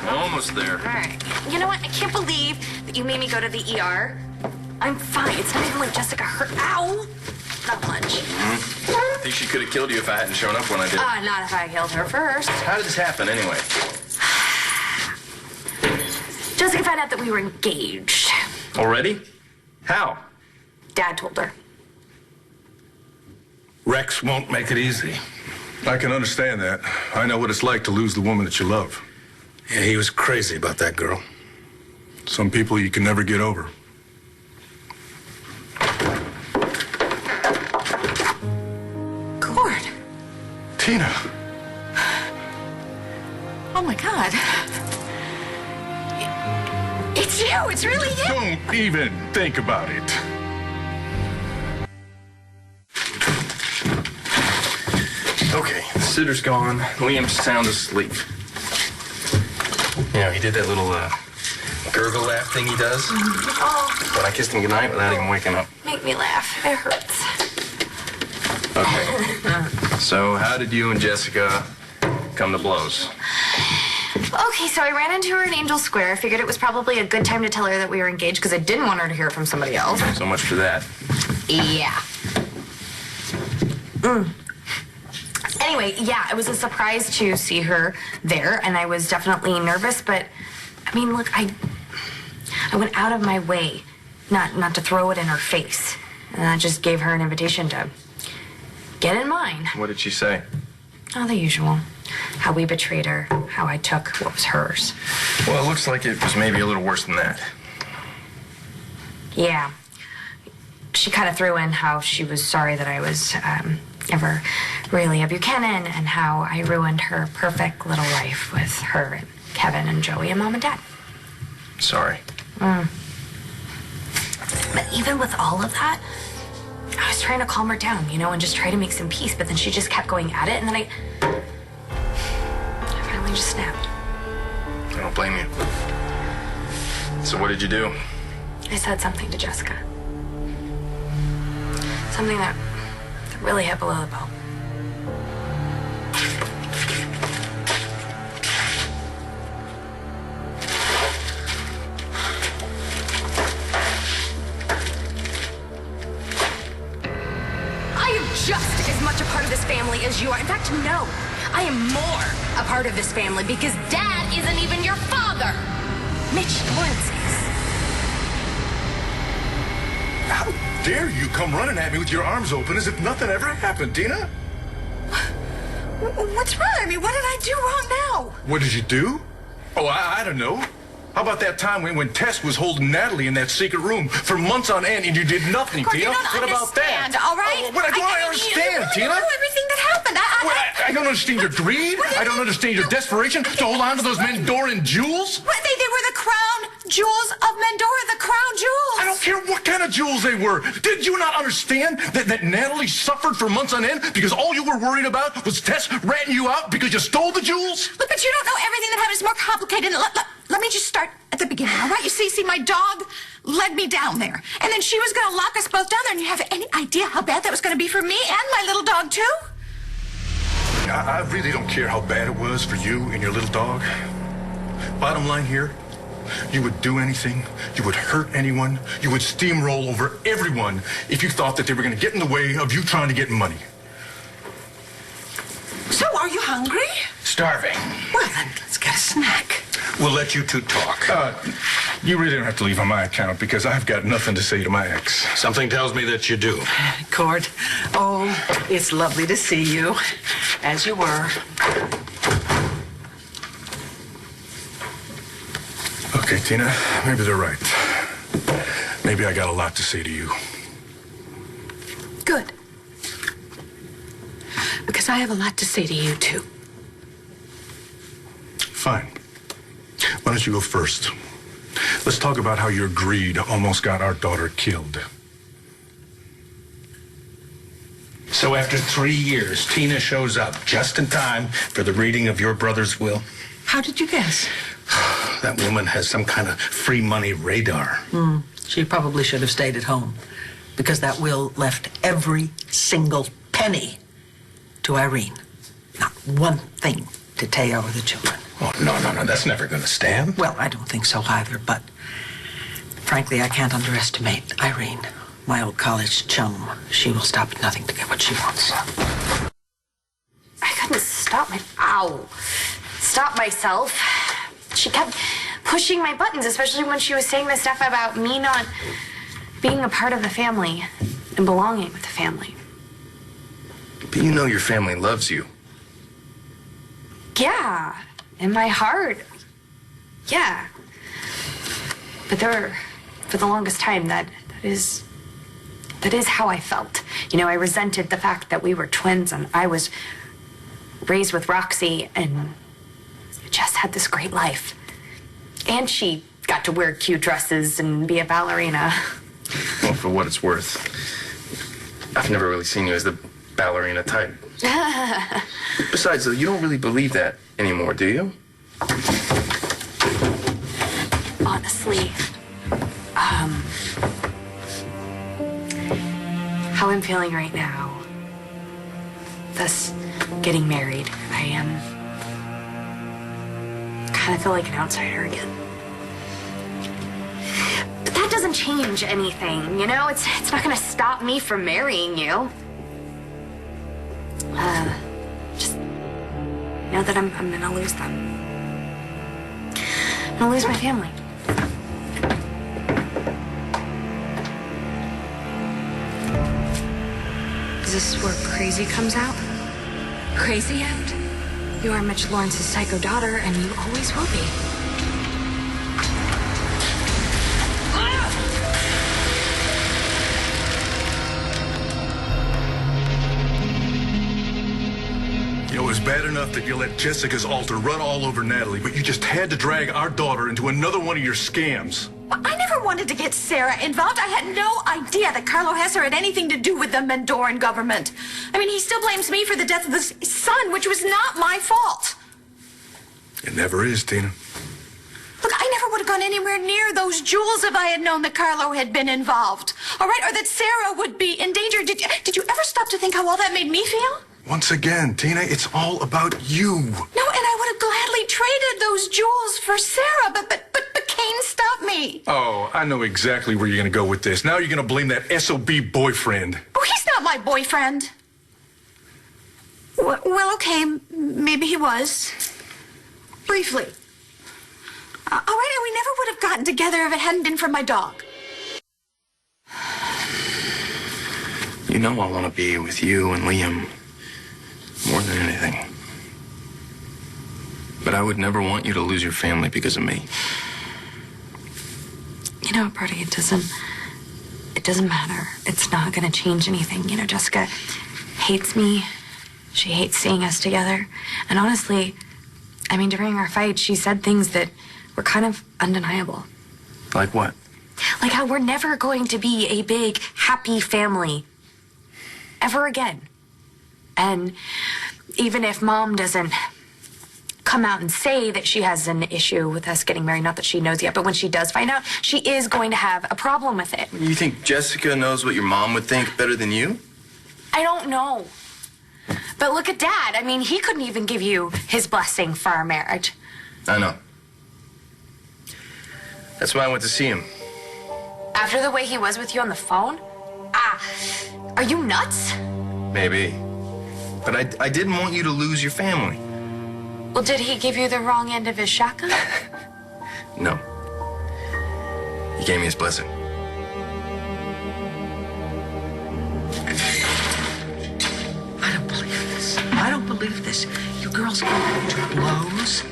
Almost there. All right. You know what? I can't believe that you made me go to the ER. I'm fine. It's not even like Jessica hurt. Ow! Not much. I think she could have killed you if I hadn't shown up when I did. Not if I killed her first. How did this happen anyway? Jessica found out that we were engaged. Already? How? Dad told her. Rex won't make it easy. I can understand that. I know what it's like to lose the woman that you love. Yeah, he was crazy about that girl. Some people you can never get over. Cord. Tina. Oh, my God. It's you. It's really you. Don't even think about it. Okay, the sitter's gone. Liam's sound asleep. You know, he did that little gurgle laugh thing he does. Oh, When I kissed him goodnight without even waking up. make me laugh. It hurts. Okay. So how did you and Jessica come to blows? Okay, so I ran into her in Angel Square. I figured it was probably a good time to tell her that we were engaged because I didn't want her to hear it from somebody else. So much for that. Yeah. Anyway, yeah, it was a surprise to see her there, and I was definitely nervous, but, I mean, look, I went out of my way not to throw it in her face. And I just gave her an invitation to get in mine. What did she say? Oh, the usual. How we betrayed her, how I took what was hers. Well, it looks like it was maybe a little worse than that. Yeah. She kind of threw in how she was sorry that I was ever really a Buchanan and how I ruined her perfect little life with her and Kevin and Joey and Mom and Dad. Sorry. But even with all of that, I was trying to calm her down, you know, and just try to make some peace, but then she just kept going at it, and then I finally just snapped. I don't blame you. So what did you do? I said something to Jessica. Something that really hit below the belt. I am just as much a part of this family as you are. In fact, no. I am more a part of this family because Dad isn't even your father. Mitch Lawrence's. How dare you come running at me with your arms open as if nothing ever happened, Tina? What's wrong? I mean, what did I do wrong now? What did you do? Oh, I don't know. How about that time when Tess was holding Natalie in that secret room for months on end and you did nothing, Tina? Tina? What about that? All right? Oh, what do I understand, you Tina? know everything that happened. I don't understand your greed. I don't understand your desperation to hold on to those Mendoran jewels. What, they were the crown jewels of Mendora, the crown jewels. I don't care what kind of jewels they were. Did you not understand that Natalie suffered for months on end because all you were worried about was Tess ratting you out because you stole the jewels? Look, but you don't know everything that happened. It's more complicated. Let me just start at the beginning, all right? You see, my dog led me down there. And then she was going to lock us both down there. And you have any idea how bad that was going to be for me and my little dog, too? I really don't care how bad it was for you and your little dog. Bottom line here, you would do anything, you would hurt anyone, you would steamroll over everyone if you thought that they were going to get in the way of you trying to get money. So, are you hungry? Starving. Well, then, let's get a snack. We'll let you two talk. You really don't have to leave on my account because I've got nothing to say to my ex. Something tells me that you do. Cord, oh, it's lovely to see you, as you were. Okay, Tina, maybe they're right. Maybe I got a lot to say to you. Good. Because I have a lot to say to you, too. Fine. Why don't you go first? Let's talk about how your greed almost got our daughter killed. So after 3 years, Tina shows up just in time for the reading of your brother's will. How did you guess? That woman has some kind of free money radar. She probably should have stayed at home because that will left every single penny to Irene. Not one thing to Teo or the children. Oh, no. That's never going to stand. Well, I don't think so either, but frankly, I can't underestimate Irene, my old college chum. She will stop at nothing to get what she wants. I couldn't stop myself. She kept pushing my buttons, especially when she was saying the stuff about me not being a part of the family and belonging with the family. But you know your family loves you. Yeah, in my heart. Yeah. But for the longest time, that is how I felt. You know, I resented the fact that we were twins and I was raised with Roxy and Jess had this great life. And she got to wear cute dresses and be a ballerina. Well, for what it's worth, I've never really seen you as the ballerina type. Besides, though, you don't really believe that anymore, do you? Honestly, how I'm feeling right now, thus getting married, I kind of feel like an outsider again. But that doesn't change anything, you know? It's not gonna stop me from marrying you. Just know that I'm gonna lose them. I'm gonna lose my family. Is this where crazy comes out? Crazy out? You are Mitch Lawrence's psycho daughter, and you always will be. You know, it was bad enough that you let Jessica's altar run all over Natalie, but you just had to drag our daughter into another one of your scams. I never wanted to get Sarah involved. I had no idea that Carlo Hesser had anything to do with the Mendoran government. I mean, he still blames me for the death of his son, which was not my fault. It never is, Tina. Look, I never would have gone anywhere near those jewels if I had known that Carlo had been involved. All right? Or that Sarah would be in danger. Did you ever stop to think how all that made me feel? Once again, Tina, it's all about you. No, and I would have gladly traded those jewels for Sarah, but Kane stopped me. Oh, I know exactly where you're going to go with this. Now you're going to blame that SOB boyfriend. Oh, he's not my boyfriend. Well, okay, maybe he was. Briefly. All right, and we never would have gotten together if it hadn't been for my dog. You know I want to be with you and Liam more than anything. But I would never want you to lose your family because of me. You know, Brody, it doesn't matter. It's not gonna change anything. You know, Jessica hates me. She hates seeing us together. And honestly, I mean, during our fight, she said things that were kind of undeniable. Like what? Like how we're never going to be a big, happy family. Ever again. And even if Mom doesn't come out and say that she has an issue with us getting married, not that she knows yet, but when she does find out, she is going to have a problem with it. You think Jessica knows what your mom would think better than you? I don't know. But look at Dad. I mean, he couldn't even give you his blessing for our marriage. I know. That's why I went to see him. After the way he was with you on the phone? Are you nuts? Maybe. But I didn't want you to lose your family. Well, did he give you the wrong end of his shotgun? No. He gave me his blessing. I don't believe this. I don't believe this. You girls go to blows.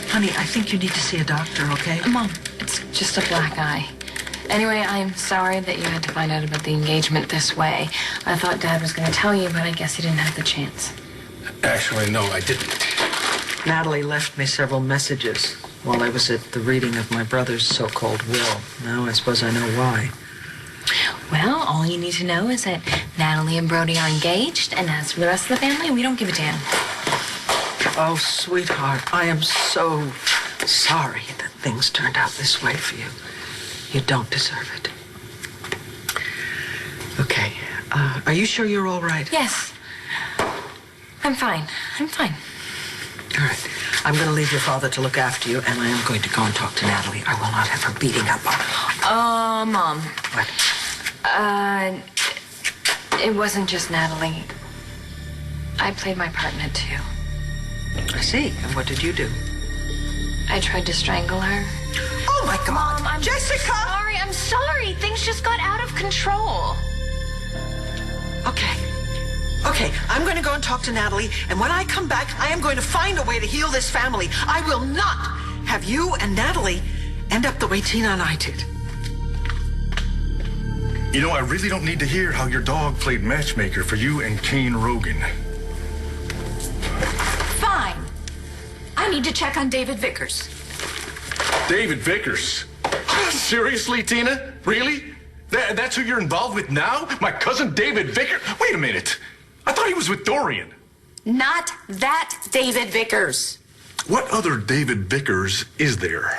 Honey, I think you need to see a doctor, okay? Mom, it's just a black eye. Anyway, I'm sorry that you had to find out about the engagement this way. I thought Dad was going to tell you, but I guess he didn't have the chance. Actually, no, I didn't. Natalie left me several messages while I was at the reading of my brother's so-called will. Now I suppose I know why. Well, all you need to know is that Natalie and Brody are engaged, and as for the rest of the family, we don't give a damn. Oh, sweetheart, I am so sorry that things turned out this way for you. You don't deserve it. Okay, are you sure you're all right? Yes. I'm fine. I'm fine. All right. I'm going to leave your father to look after you, and I am going to go and talk to Natalie. I will not have her beating up on you. Mom. What? It wasn't just Natalie. I played my part in it too. I see. And what did you do? I tried to strangle her. Oh, my God. Mom, Jessica! I'm sorry. Things just got out of control. Okay, I'm going to go and talk to Natalie, and when I come back, I am going to find a way to heal this family. I will not have you and Natalie end up the way Tina and I did. You know, I really don't need to hear how your dog played matchmaker for you and Kane Rogan. Fine. I need to check on David Vickers. David Vickers? Seriously, Tina? Really? That's who you're involved with now? My cousin David Vickers? Wait a minute. I thought he was with Dorian. Not that David Vickers. What other David Vickers is there?